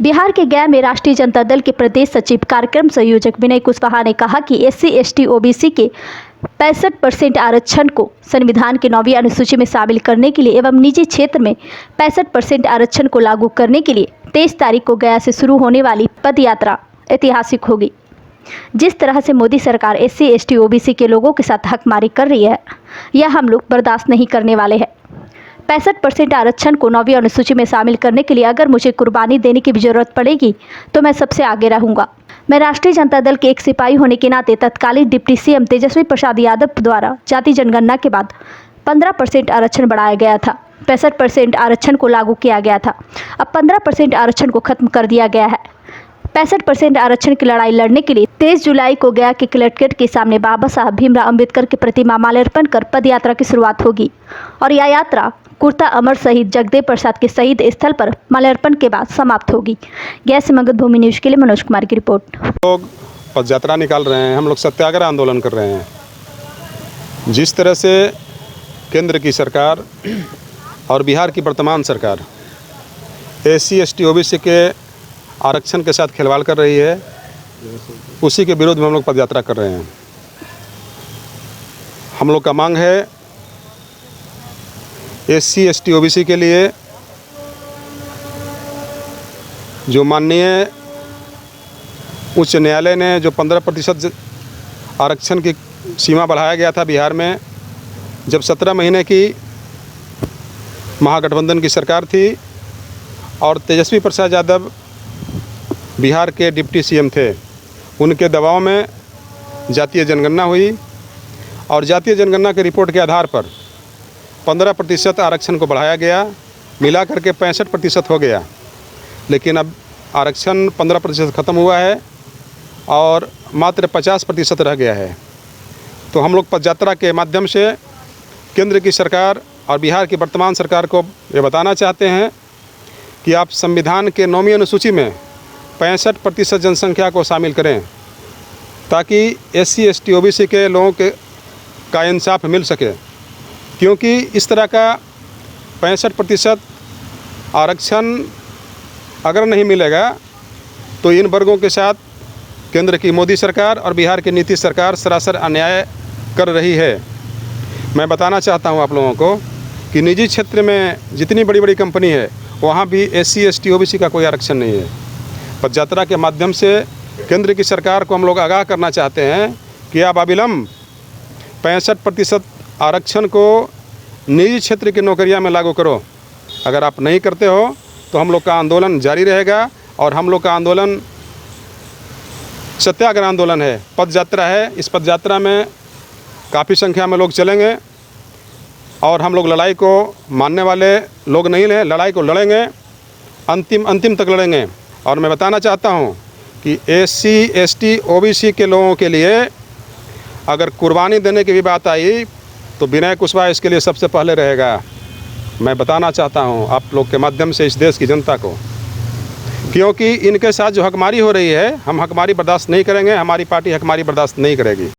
बिहार के गया में राष्ट्रीय जनता दल के प्रदेश सचिव कार्यक्रम संयोजक विनय कुशवाहा ने कहा कि SC ST OBC के 65% आरक्षण को संविधान के 9वीं अनुसूची में शामिल करने के लिए एवं निजी क्षेत्र में 65% आरक्षण को लागू करने के लिए 23 तारीख को गया से शुरू होने वाली पद यात्रा ऐतिहासिक होगी। जिस तरह से मोदी सरकार SC ST OBC के लोगों के साथ हकमारी कर रही है, यह हम लोग बर्दाश्त नहीं करने वाले हैं। 65% आरक्षण को 9वीं अनुसूची में शामिल करने के लिए अगर मुझे कुर्बानी देने की भी जरूरत पड़ेगी तो मैं सबसे आगे रहूंगा। मैं राष्ट्रीय जनता दल के एक सिपाही होने के नाते तत्कालीन डिप्टी CM तेजस्वी प्रसाद यादव द्वारा जाति जनगणना के बाद 15% आरक्षण बढ़ाया गया था। 65% आरक्षण को लागू किया गया था। अब 15% आरक्षण को खत्म कर दिया गया है। 65% आरक्षण की लड़ाई लड़ने के लिए 23 जुलाई को गया के कलेक्ट्रेट के सामने बाबा साहब भीमराव अंबेडकर की प्रतिमा माल्यार्पण कर पद यात्रा की शुरुआत होगी और यह यात्रा कुर्ता अमर शहीद जगदेव प्रसाद के शहीद स्थल पर माल्यार्पण के बाद समाप्त होगी। गया से मगध भूमि न्यूज के लिए मनोज कुमार की रिपोर्ट। लोग पद यात्रा निकाल रहे हैं, हम लोग सत्याग्रह आंदोलन कर रहे हैं। जिस तरह से केंद्र की सरकार और बिहार की वर्तमान सरकार SC ST OBC के आरक्षण के साथ खिलवाड़ कर रही है, उसी के विरोध में हम लोग पद यात्रा कर रहे हैं। हम लोग का मांग है SC ST OBC के लिए जो माननीय उच्च न्यायालय ने जो 15% आरक्षण की सीमा बढ़ाया गया था बिहार में, जब 17 महीने की महागठबंधन की सरकार थी और तेजस्वी प्रसाद यादव बिहार के डिप्टी CM थे, उनके दबाव में जातीय जनगणना हुई और जातीय जनगणना के रिपोर्ट के आधार पर 15% आरक्षण को बढ़ाया गया, मिला करके 65% हो गया। लेकिन अब आरक्षण 15% ख़त्म हुआ है और मात्र 50% रह गया है। तो हम लोग पद यात्रा के माध्यम से केंद्र की सरकार और बिहार की वर्तमान सरकार को ये बताना चाहते हैं कि आप संविधान के 9वीं अनुसूची में 65% जनसंख्या को शामिल करें ताकि SC ST OBC के लोगों का इंसाफ मिल सके, क्योंकि इस तरह का 65% आरक्षण अगर नहीं मिलेगा तो इन वर्गों के साथ केंद्र की मोदी सरकार और बिहार की नीतीश सरकार सरासर अन्याय कर रही है। मैं बताना चाहता हूं आप लोगों को कि निजी क्षेत्र में जितनी बड़ी बड़ी कंपनी है वहां भी SC ST OBC का कोई आरक्षण नहीं है। पद यात्रा के माध्यम से केंद्र की सरकार को हम लोग आगाह करना चाहते हैं कि आप अविलंब 65% आरक्षण को निजी क्षेत्र की नौकरियां में लागू करो। अगर आप नहीं करते हो तो हम लोग का आंदोलन जारी रहेगा और हम लोग का आंदोलन सत्याग्रह आंदोलन है, पद यात्रा है। इस पद यात्रा में काफ़ी संख्या में लोग चलेंगे और हम लोग लड़ाई को मानने वाले लोग नहीं हैं, लड़ाई को लड़ेंगे, अंतिम तक लड़ेंगे। और मैं बताना चाहता हूं कि SC ST OBC के लोगों के लिए अगर कुर्बानी देने की भी बात आई तो विनय कुशवाहा इसके लिए सबसे पहले रहेगा। मैं बताना चाहता हूं आप लोग के माध्यम से इस देश की जनता को, क्योंकि इनके साथ जो हकमारी हो रही है, हम हकमारी बर्दाश्त नहीं करेंगे, हमारी पार्टी हकमारी बर्दाश्त नहीं करेगी।